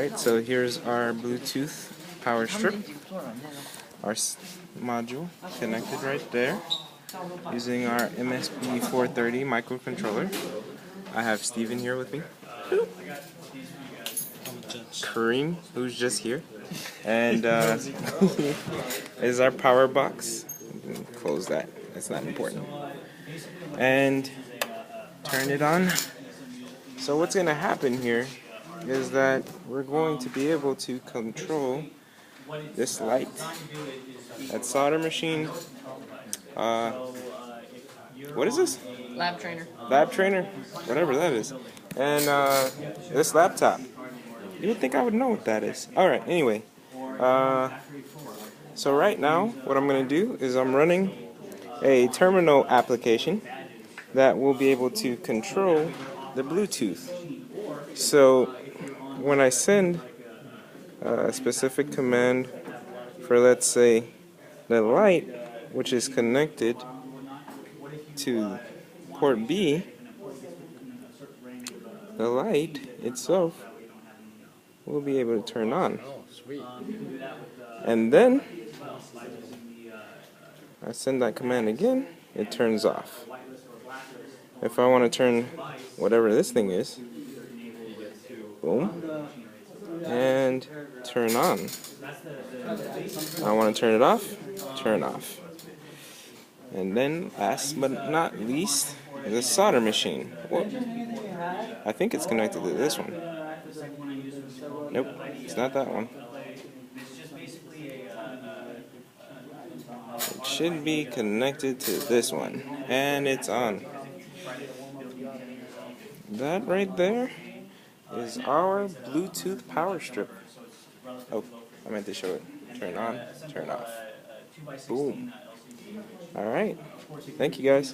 Alright, so here's our Bluetooth power strip, our module connected right there using our MSB 430 microcontroller. I have Steven here with me, Kareem, who's just here, and is our power box. Close that, that's not important. And turn it on. So what's going to happen here is that we're going to be able to control this light, that solder machine, what is this? Lab trainer. Lab trainer, whatever that is, and this laptop. You would think I would know what that is. Alright, anyway, so right now what I'm going to do is I'm running a terminal application that will be able to control the Bluetooth. So when I send a specific command for, let's say, the light, which is connected to port B, the light itself will be able to turn on. And then I send that command again, it turns off. If I want to turn whatever this thing is, boom, and turn on. I want to turn it off, turn off. And then, last but not least, the solder machine. Well, I think it's connected to this one. Nope, it's not that one. It should be connected to this one, and it's on. That right there is our Bluetooth power strip. Oh, I meant to show it. Turn on, turn off. Boom. Alright. Thank you guys.